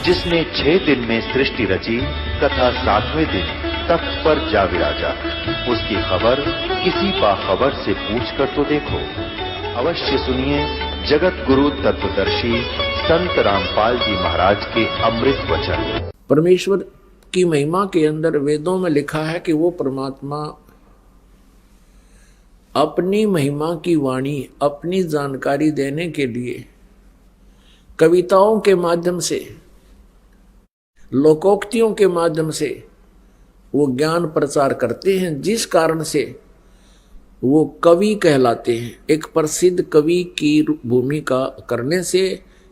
जिसने 6 दिन में सृष्टि रची तथा 7वें दिन तख्त पर जा विराजा, उसकी खबर किसी बाखबर से पूछकर तो देखो। अवश्य सुनिए जगत गुरु तत्वदर्शी संत रामपाल जी महाराज के अमृत वचन। परमेश्वर की महिमा के अंदर वेदों में लिखा है कि वो परमात्मा अपनी महिमा की वाणी, अपनी जानकारी देने के लिए कविताओं के माध्यम से, लोकोक्तियों के माध्यम से वो ज्ञान प्रचार करते हैं, जिस कारण से वो कवि कहलाते हैं। एक प्रसिद्ध कवि की भूमिका करने से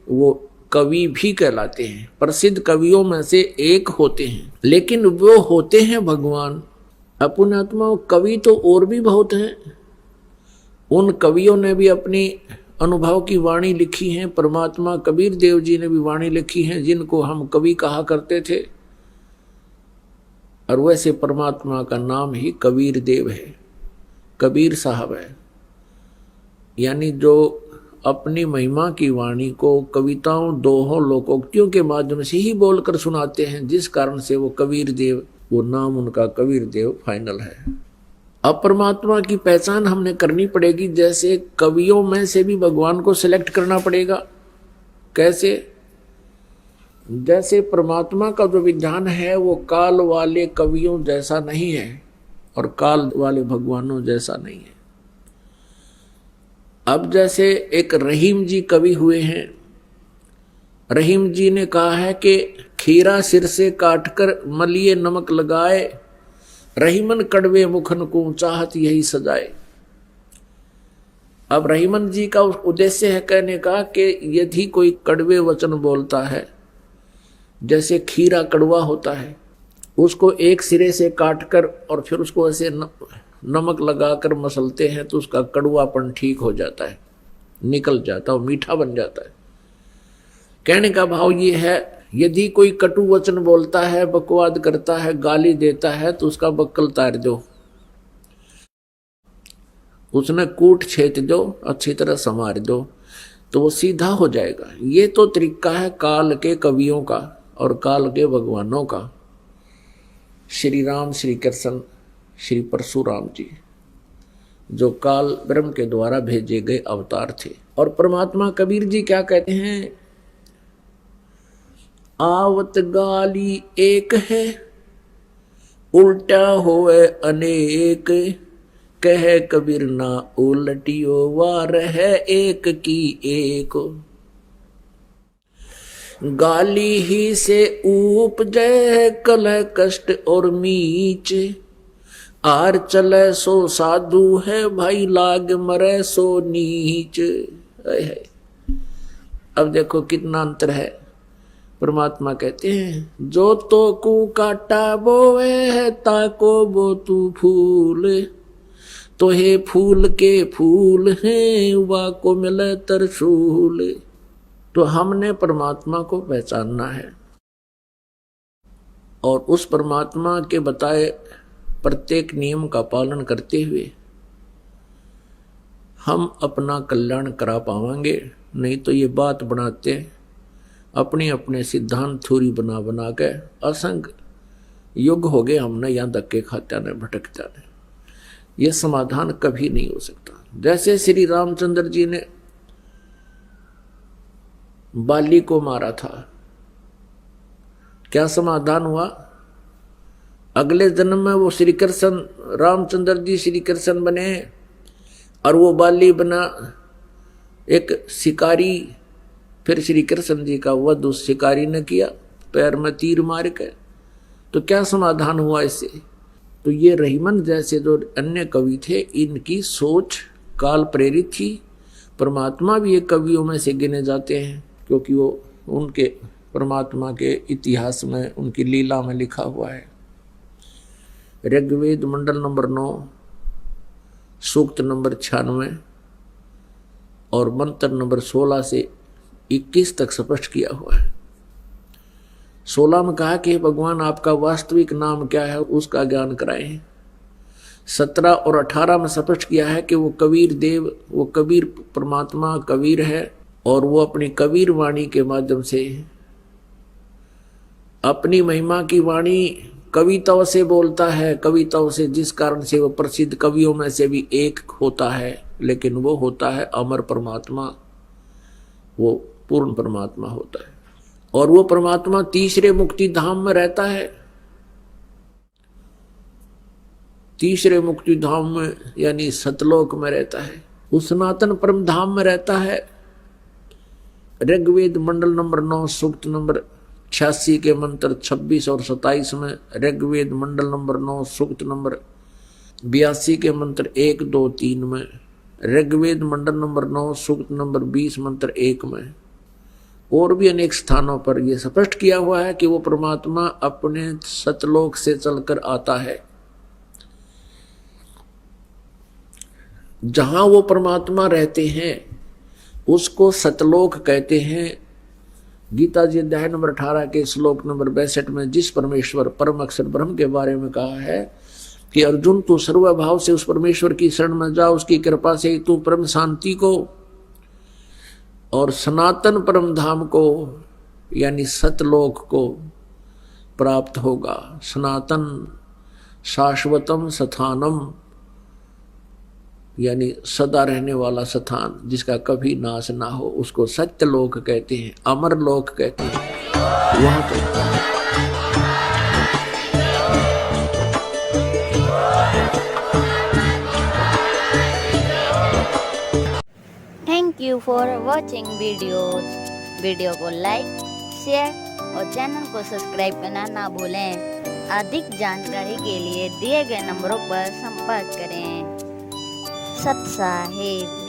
वो कवि भी कहलाते हैं, प्रसिद्ध कवियों में से एक होते हैं। लेकिन वो होते हैं भगवान। पुण्यात्मा कवि तो और भी बहुत हैं। उन कवियों ने भी अपनी अनुभव की वाणी लिखी है। परमात्मा कबीर देव जी ने भी वाणी लिखी है, जिनको हम कवि कहा करते थे। और वैसे परमात्मा का नाम ही कबीर देव है, कबीर साहब है। यानी जो अपनी महिमा की वाणी को कविताओं, दोहों, लोकोक्तियों के माध्यम से ही बोलकर सुनाते हैं, जिस कारण से वो कबीर देव, वो नाम उनका कबीर देव फाइनल है। अब परमात्मा की पहचान हमने करनी पड़ेगी। जैसे कवियों में से भी भगवान को सिलेक्ट करना पड़ेगा। कैसे? जैसे परमात्मा का जो विधान है वो काल वाले कवियों जैसा नहीं है और काल वाले भगवानों जैसा नहीं है। अब जैसे एक रहीम जी कवि हुए हैं। रहीम जी ने कहा है कि खीरा सिर से काटकर मलिए नमक लगाए, रहीमन कड़वे मुखन को चाहत यही सजाए। अब रहीमन जी का उद्देश्य है कहने का कि यदि कोई कड़वे वचन बोलता है, जैसे खीरा कड़वा होता है, उसको एक सिरे से काटकर और फिर उसको ऐसे नमक लगाकर मसलते हैं तो उसका कड़वापन ठीक हो जाता है, निकल जाता है, मीठा बन जाता है। कहने का भाव ये है, यदि कोई कटु वचन बोलता है, बकवाद करता है, गाली देता है, तो उसका बक्कल तार दो, उसने कूट छेद दो, अच्छी तरह संवार दो, तो वो सीधा हो जाएगा। ये तो तरीका है काल के कवियों का और काल के भगवानों का। श्री राम, श्री कृष्ण, श्री परशुराम जी जो काल ब्रह्म के द्वारा भेजे गए अवतार थे। और परमात्मा कबीर जी क्या कहते हैं? आवत गाली एक है, उल्टा होए अनेक, कह कबीर ना उलटियो वार है एक की एक। गाली ही से उपजय कलह कष्ट और मीच, आर चले सो साधु है भाई लाग मरे सो नीच। अब देखो कितना अंतर है। परमात्मा कहते हैं, जो तो कू काटा बोवे है ताको बो तू फूल, तो हे फूल के फूल हैं वा को मिले तरसूल। तो हमने परमात्मा को पहचानना है और उस परमात्मा के बताए प्रत्येक नियम का पालन करते हुए हम अपना कल्याण करा पाएंगे। नहीं तो ये बात बनाते अपने अपने सिद्धांत थोड़ी बना बना के असंग युग हो गए हमने, यहाँ धक्के खाते ने, भटकता ने। यह समाधान कभी नहीं हो सकता। जैसे श्री रामचंद्र जी ने बाली को मारा था, क्या समाधान हुआ? अगले जन्म में वो श्री कृष्ण, रामचंद्र जी श्री कृष्ण बने और वो बाली बना एक शिकारी। फिर श्री कृष्ण जी का वध उस शिकारी ने किया, पैर में तीर मार के। तो क्या समाधान हुआ इससे? तो ये रहीमन जैसे जो अन्य कवि थे, इनकी सोच काल प्रेरित थी। परमात्मा भी एक कवियों में से गिने जाते हैं, क्योंकि वो उनके परमात्मा के इतिहास में, उनकी लीला में लिखा हुआ है। ऋग्वेद मंडल नंबर 9 सूक्त नंबर 96 और मंत्र नंबर 16 से 21 तक स्पष्ट किया हुआ है। 16 में कहा कि भगवान आपका वास्तविक नाम क्या है, उसका ज्ञान कराएं। 17 और 18 में स्पष्ट किया है कि वो कबीर देव, वो कबीर परमात्मा कबीर है और वो अपनी कबीर वाणी के माध्यम से अपनी महिमा की वाणी कविताओं से बोलता है, कविताओं से, जिस कारण से वो प्रसिद्ध कवियों में से भी एक होता है, लेकिन वो होता है अमर परमात्मा, वो पूर्ण परमात्मा होता है। और वो परमात्मा तीसरे मुक्ति धाम में रहता है। तीसरे मुक्ति धाम में यानी सतलोक में रहता है, उस सनातन परम धाम में रहता है। ऋग्वेद मंडल नंबर 9 सूक्त नंबर 86 के मंत्र 26 और 27 में, ऋग्वेद मंडल नंबर 9 सूक्त नंबर 82 के मंत्र 1, 2, 3 में, ऋग्वेद मंडल नंबर 9 सूक्त नंबर 20 मंत्र 1 में, और भी अनेक स्थानों पर यह स्पष्ट किया हुआ है कि वो परमात्मा अपने सतलोक से चलकर आता है। जहां वो परमात्मा रहते हैं उसको सतलोक कहते हैं। गीता जी अध्याय नंबर 18 के श्लोक नंबर 62 में जिस परमेश्वर परम अक्षर ब्रह्म के बारे में कहा है कि अर्जुन तू सर्वभाव से उस परमेश्वर की शरण में जा, उसकी कृपा से तू परम शांति को और सनातन परम धाम को यानी सतलोक को प्राप्त होगा। सनातन शाश्वतम स्थानम यानी सदा रहने वाला स्थान, जिसका कभी नाश ना हो, उसको सत्यलोक कहते हैं, अमर लोक कहते हैं। वहां तो thank you for watching video को लाइक, शेयर और चैनल को सब्सक्राइब करना ना भूलें। अधिक जानकारी के लिए दिए गए नंबरों पर संपर्क करें। सत साहिब।